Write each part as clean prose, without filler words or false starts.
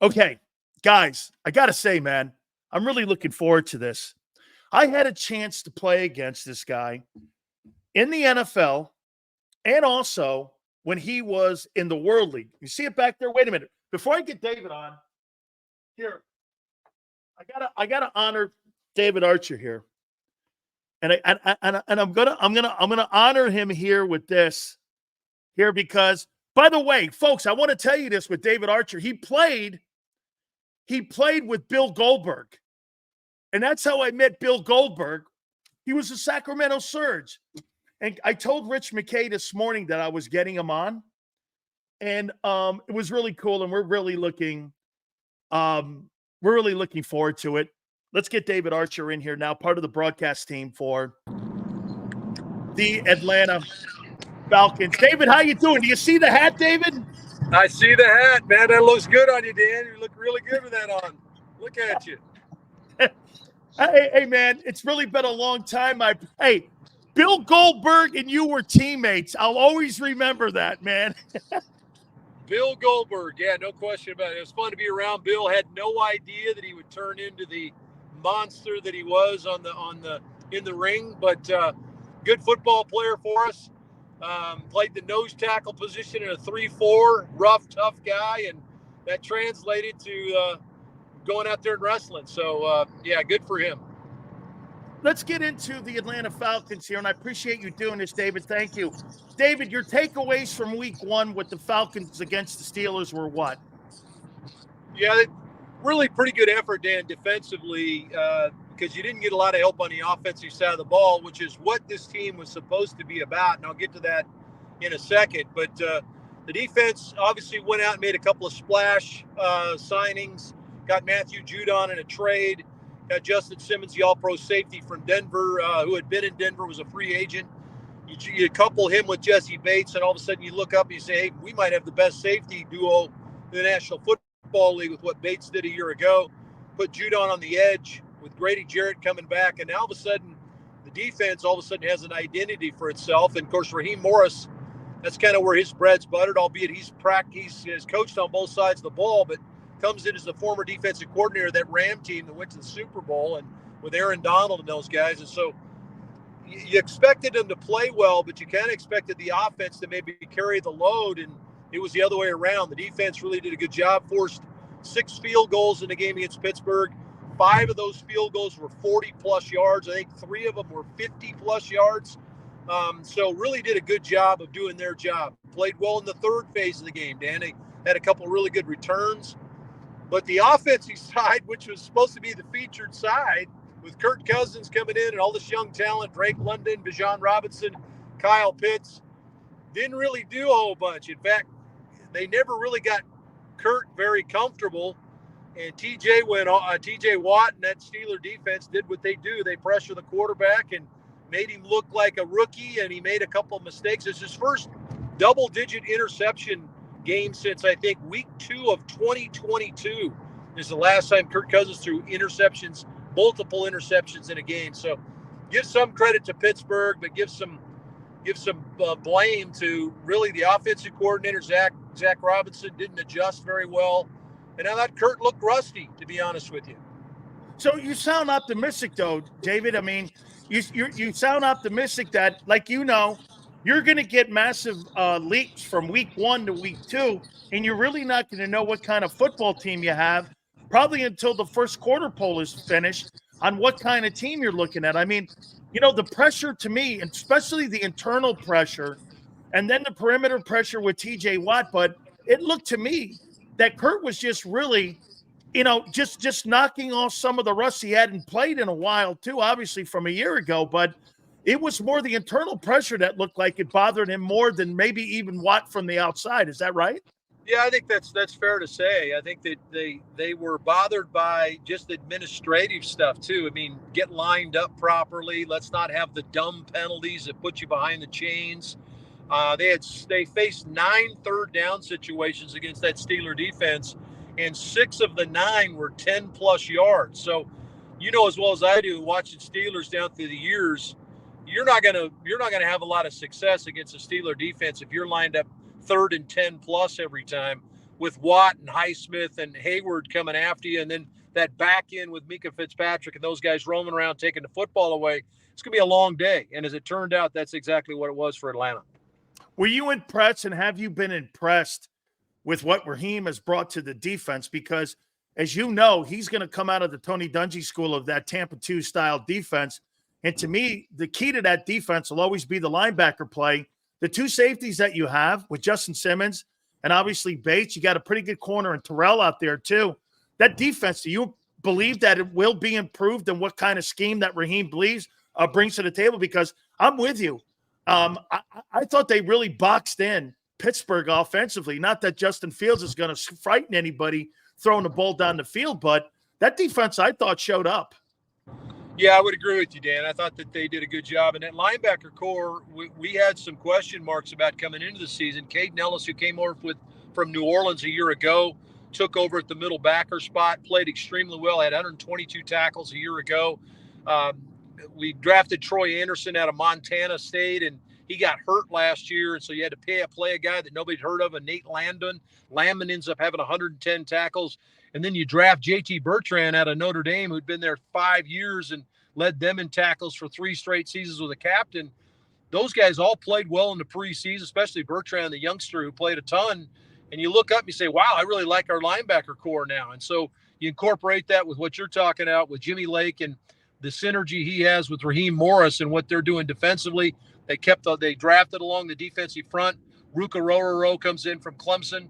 Okay, guys, I got to say, man, I'm really looking forward to this. I had a chance to play against this guy in the NFL and also when he was in the World League. You see it back there? Wait a minute. Before I get David on, here, I gotta honor David Archer here. And I'm gonna honor him here with this here because, by the way, folks, I want to tell you this with David Archer. He played with Bill Goldberg. And that's how I met Bill Goldberg. He was a Sacramento Surge. And I told Rich McKay this morning that I was getting him on. And it was really cool. And we're really looking forward to it. Let's get David Archer in here now, part of the broadcast team for the Atlanta Falcons. David, how you doing? Do you see the hat, David? I see the hat, man. That looks good on you, Dan. You look really good with that on. Look at you. Hey, man, it's really been a long time. Hey, Bill Goldberg and you were teammates. I'll always remember that, man. Bill Goldberg, yeah, no question about it. It was fun to be around Bill. Had no idea that he would turn into the monster that he was in the ring, but good football player for us. Played the nose tackle position in a 3-4, rough, tough guy, and that translated to going out there and wrestling. So, yeah, good for him. Let's get into the Atlanta Falcons here, and I appreciate you doing this, David. Thank you. David, your takeaways from week one with the Falcons against the Steelers were what? Yeah, really pretty good effort, Dan, defensively, because you didn't get a lot of help on the offensive side of the ball, which is what this team was supposed to be about, and I'll get to that in a second. But the defense obviously went out and made a couple of splash signings, got Matthew Judon in a trade, got Justin Simmons, the all-pro safety from Denver, who had been in Denver, was a free agent. You couple him with Jesse Bates, and all of a sudden you look up and you say, hey, we might have the best safety duo in the National Football League with what Bates did a year ago. Put Judon on the edge with Grady Jarrett coming back, and now all of a sudden the defense all of a sudden has an identity for itself. And, of course, Raheem Morris, that's kind of where his bread's buttered, albeit he's coached on both sides of the ball, but comes in as the former defensive coordinator of that Ram team that went to the Super Bowl and with Aaron Donald and those guys. And so you expected them to play well, but you kind of expected the offense to maybe carry the load, and it was the other way around. The defense really did a good job, forced 6 field goals in the game against Pittsburgh. 5 of those field goals were 40-plus yards. I think 3 of them were 50-plus yards. So really did a good job of doing their job. Played well in the third phase of the game, Dan. They had a couple of really good returns. But the offensive side, which was supposed to be the featured side, with Kirk Cousins coming in and all this young talent, Drake London, Bijan Robinson, Kyle Pitts, didn't really do a whole bunch. In fact, they never really got Kurt very comfortable. And TJ Watt and that Steeler defense did what they do. They pressure the quarterback and made him look like a rookie, and he made a couple of mistakes. It's his first double-digit interception game since, I think, week 2 of 2022 is the last time Kirk Cousins threw interceptions, multiple interceptions in a game. So give some credit to Pittsburgh, but give some blame to really the offensive coordinator, Zach Robinson, didn't adjust very well. And I thought Kurt looked rusty, to be honest with you. So you sound optimistic, though, David. I mean, you sound optimistic that, like, you're going to get massive leaps from week 1 to week 2, and you're really not going to know what kind of football team you have probably until the first quarter poll is finished on what kind of team you're looking at. I mean, the pressure to me, and especially the internal pressure, and then the perimeter pressure with TJ Watt, but it looked to me that Kurt was just really, just knocking off some of the rust he hadn't played in a while too, obviously from a year ago, but it was more the internal pressure that looked like it bothered him more than maybe even Watt from the outside. Is that right? Yeah, I think that's fair to say. I think that they were bothered by just administrative stuff too. I mean, get lined up properly. Let's not have the dumb penalties that put you behind the chains. They faced 9 third down situations against that Steeler defense, and 6 of the 9 were 10-plus yards. So, as well as I do, watching Steelers down through the years, you're not gonna have a lot of success against a Steeler defense if you're lined up 3rd and 10 plus every time. with Watt and Highsmith and Hayward coming after you, and then that back end with Mika Fitzpatrick and those guys roaming around taking the football away, it's going to be a long day. And as it turned out, that's exactly what it was for Atlanta. Were you impressed, and have you been impressed with what Raheem has brought to the defense? Because, as you know, he's going to come out of the Tony Dungy school of that Tampa 2 style defense. And to me, the key to that defense will always be the linebacker play. The two safeties that you have with Justin Simmons and obviously Bates, you got a pretty good corner and Terrell out there too. That defense, do you believe that it will be improved, and what kind of scheme that Raheem believes brings to the table? Because I'm with you. I thought they really boxed in Pittsburgh offensively. Not that Justin Fields is going to frighten anybody throwing the ball down the field, but that defense I thought showed up. Yeah, I would agree with you, Dan. I thought that they did a good job. And that linebacker core, we had some question marks about coming into the season. Caden Ellis, who came over from New Orleans a year ago, took over at the middle backer spot, played extremely well, had 122 tackles a year ago. We drafted Troy Anderson out of Montana State, and he got hurt last year, and so you had to play a guy that nobody'd heard of, Nate Landon. Landman ends up having 110 tackles. And then you draft J.T. Bertrand out of Notre Dame, who'd been there 5 years and led them in tackles for 3 straight seasons with a captain. Those guys all played well in the preseason, especially Bertrand, the youngster who played a ton. And you look up and you say, wow, I really like our linebacker core now. And so you incorporate that with what you're talking about with Jimmy Lake and the synergy he has with Raheem Morris and what they're doing defensively. They drafted along the defensive front. Ruka Rororo comes in from Clemson.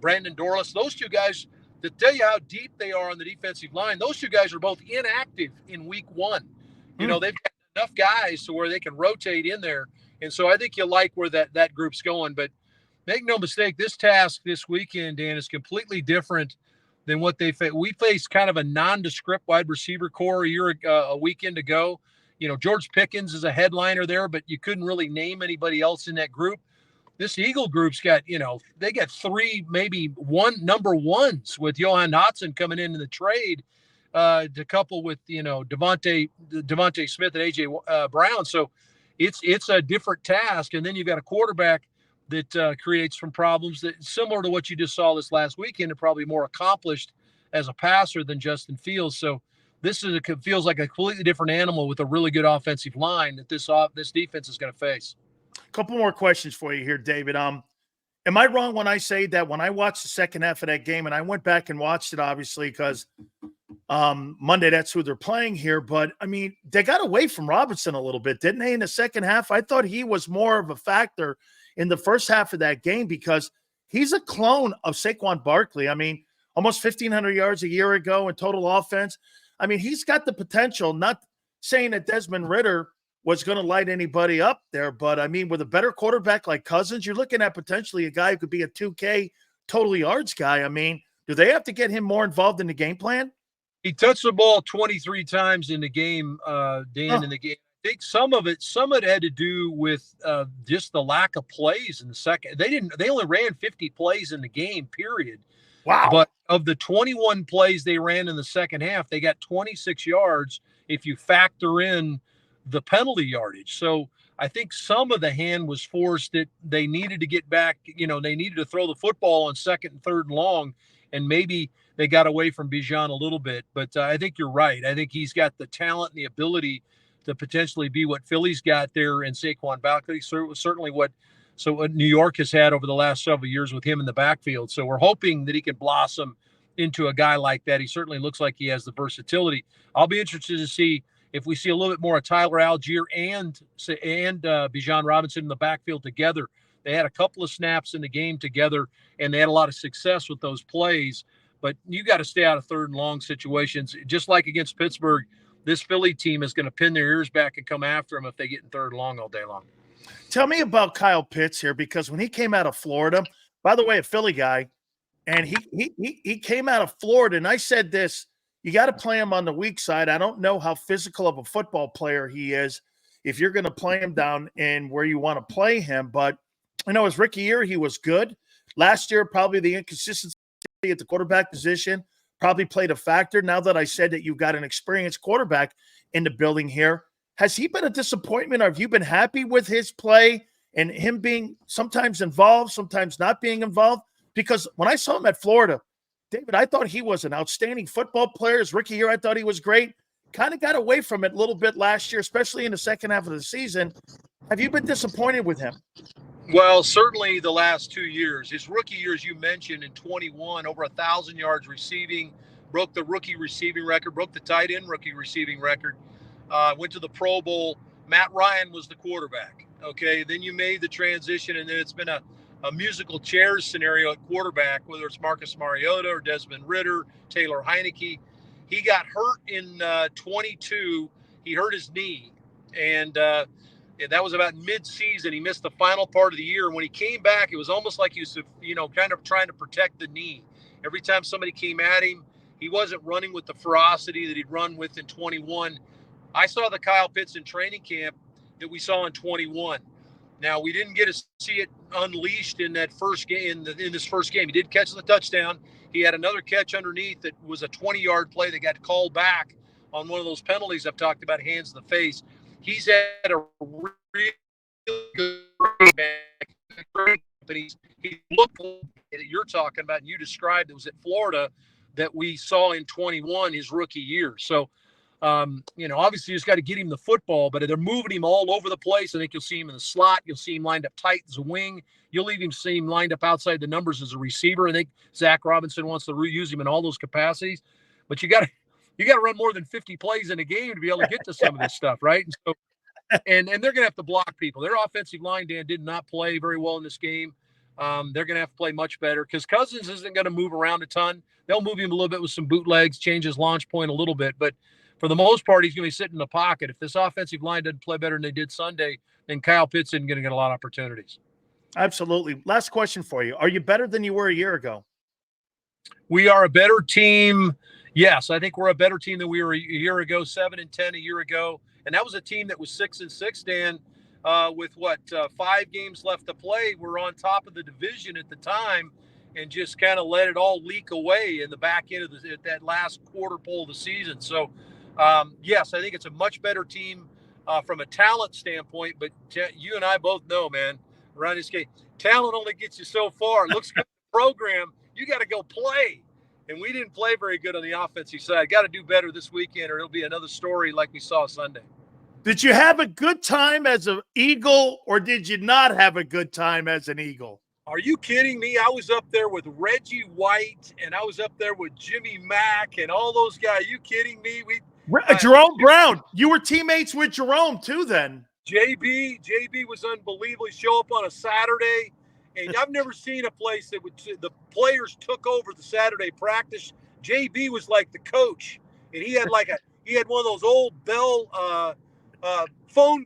Brandon Dorlus. Those two guys, to tell you how deep they are on the defensive line, those two guys are both inactive in week 1. You know, they've got enough guys to where they can rotate in there. And so I think you like where that group's going. But make no mistake, this task this weekend, Dan, is completely different than what they faced. We faced kind of a nondescript wide receiver core a weekend ago. You know, George Pickens is a headliner there, but you couldn't really name anybody else in that group. This Eagle group's got, they got 3, maybe 1 number ones with Johan Dotson coming in the trade to couple with, Devontae Smith and AJ Brown. So it's a different task. And then you've got a quarterback that creates some problems that similar to what you just saw this last weekend, and probably more accomplished as a passer than Justin Fields. So this feels like a completely different animal with a really good offensive line that this defense is going to face. A couple more questions for you here, David. Am I wrong when I say that when I watched the second half of that game, and I went back and watched it, obviously, because Monday, that's who they're playing here. But, I mean, they got away from Robinson a little bit, didn't they, in the second half? I thought he was more of a factor in the first half of that game because he's a clone of Saquon Barkley. I mean, almost 1,500 yards a year ago in total offense. I mean, he's got the potential, not saying that Desmond Ridder was going to light anybody up there. But, I mean, with a better quarterback like Cousins, you're looking at potentially a guy who could be a 2K total yards guy. I mean, do they have to get him more involved in the game plan? He touched the ball 23 times in the game, Dan, in the game. I think some of it had to do with just the lack of plays in the second. They only ran 50 plays in the game, period. Wow. But of the 21 plays they ran in the second half, they got 26 yards if you factor in the penalty yardage. So I think some of the hand was forced that they needed to get back. They needed to throw the football on 2nd and 3rd and long, and maybe they got away from Bijan a little bit. But I think you're right. I think he's got the talent and the ability to potentially be what Philly's got there in Saquon Barkley. So it was certainly what New York has had over the last several years with him in the backfield. So we're hoping that he can blossom into a guy like that. He certainly looks like he has the versatility. I'll be interested to see if we see a little bit more of Tyler Algier and Bijan Robinson in the backfield together. They had a couple of snaps in the game together, and they had a lot of success with those plays. But you got to stay out of 3rd and long situations. Just like against Pittsburgh, this Philly team is going to pin their ears back and come after them if they get in 3rd and long all day long. Tell me about Kyle Pitts here, because when he came out of Florida, by the way, a Philly guy, and he came out of Florida, and I said this, you got to play him on the weak side. I don't know how physical of a football player he is if you're going to play him down in where you want to play him. But, his rookie year, he was good. Last year, probably the inconsistency at the quarterback position probably played a factor. Now that I said that you've got an experienced quarterback in the building here, has he been a disappointment, or have you been happy with his play and him being sometimes involved, sometimes not being involved? because when I saw him at Florida, David, I thought he was an outstanding football player. His rookie year, I thought he was great. Kind of got away from it a little bit last year, especially in the second half of the season. Have you been disappointed with him? Well, certainly the last 2 years. His rookie year, as you mentioned, in 21, over 1,000 yards receiving, broke the rookie receiving record, broke the tight end rookie receiving record, went to the Pro Bowl. Matt Ryan was the quarterback. Okay, then you made the transition, and then it's been a musical chairs scenario at quarterback, whether it's Marcus Mariota or Desmond Ridder, Taylor Heineke. He got hurt in 22. He hurt his knee, and that was about mid-season. He missed the final part of the year. And when he came back, it was almost like he was, kind of trying to protect the knee. Every time somebody came at him, he wasn't running with the ferocity that he'd run with in 21. I saw the Kyle Pitts in training camp that we saw in 21. Now, we didn't get to see it unleashed in that first game. In this first game, he did catch the touchdown. He had another catch underneath that was a 20-yard play that got called back on one of those penalties I've talked about, hands in the face. He's had a really good back. He looked that you're talking about, and you described it was at Florida that we saw in 21, his rookie year. So, obviously you just got to get him the football, but they're moving him all over the place. I think you'll see him in the slot. You'll see him lined up tight as a wing. You'll even see him lined up outside the numbers as a receiver. I think Zach Robinson wants to reuse him in all those capacities, but you got to run more than 50 plays in a game to be able to get to some of this stuff, right? And so, and they're going to have to block people. Their offensive line, Dan, did not play very well in this game. They're going to have to play much better because Cousins isn't going to move around a ton. They'll move him a little bit with some bootlegs, change his launch point a little bit, but for the most part, he's going to be sitting in the pocket. If this offensive line doesn't play better than they did Sunday, then Kyle Pitts isn't going to get a lot of opportunities. Absolutely. Last question for you. Are you better than you were a year ago? We are a better team. Yes, I think we're a better team than we were a year ago, 7-10 a year ago. And that was a team that was 6-6, Dan, with 5 games left to play. We're on top of the division at the time and just kind of let it all leak away in the back end of that last quarter pole of the season. So, yes, I think it's a much better team from a talent standpoint. But you and I both know, man, around this game, talent only gets you so far. It looks good in the program. You got to go play. And we didn't play very good on the offensive side. Got to do better this weekend, or it'll be another story like we saw Sunday. Did you have a good time as an Eagle, or did you not have a good time as an Eagle? Are you kidding me? I was up there with Reggie White, and I was up there with Jimmy Mack and all those guys. Are you kidding me? Jerome Brown. You were teammates with Jerome, too, then. JB was unbelievable. He'd show up on a Saturday, and I've never seen a place that the players took over the Saturday practice. JB was like the coach, and he had one of those old Bell phone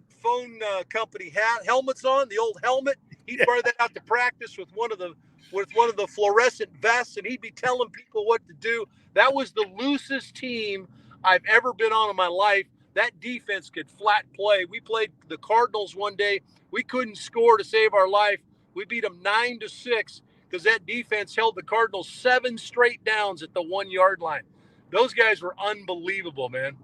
company helmets on, the old helmet. He'd wear that out to practice with one of the fluorescent vests, and he'd be telling people what to do. That was the loosest team I've ever been on in my life. That defense could flat play. We played the Cardinals one day. We couldn't score to save our life. We beat them 9-6 because that defense held the Cardinals 7 straight downs at the 1-yard line. Those guys were unbelievable, man.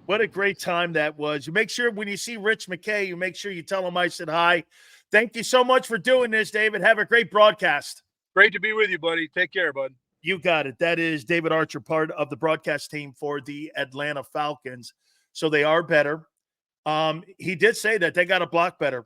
What a great time that was. You make sure when you see Rich McKay, you make sure you tell him I said hi. Thank you so much for doing this, David. Have a great broadcast. Great to be with you, buddy. Take care, bud. You got it. That is David Archer, part of the broadcast team for the Atlanta Falcons. So they are better. He did say that they got to block better.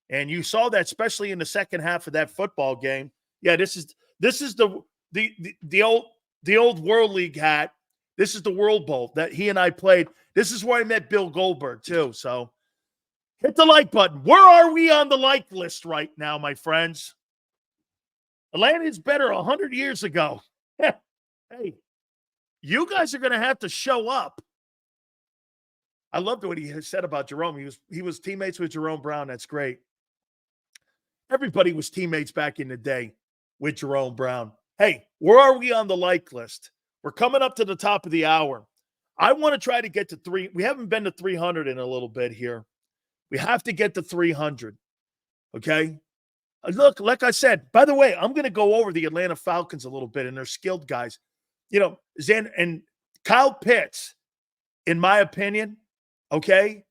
And you saw that, especially in the second half of that football game. Yeah, this is the old World League hat. This is the World Bowl that he and I played. This is where I met Bill Goldberg, too. So hit the like button. Where are we on the like list right now, my friends? Atlanta is better 100 years ago. Hey, you guys are going to have to show up. I loved what he said about Jerome. He was teammates with Jerome Brown. That's great. Everybody was teammates back in the day with Jerome Brown. Hey, where are we on the like list? We're coming up to the top of the hour. I want to try to get to 3. We haven't been to 300 in a little bit here. We have to get to 300. Okay? Look, like I said, by the way, I'm going to go over the Atlanta Falcons a little bit and their skilled guys. Zen and Kyle Pitts, in my opinion, okay,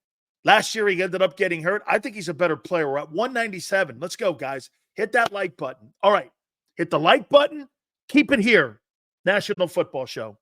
last year he ended up getting hurt. I think he's a better player. We're at 197. Let's go, guys. Hit that like button. All right. hit the like button. Keep it here. National Football Show.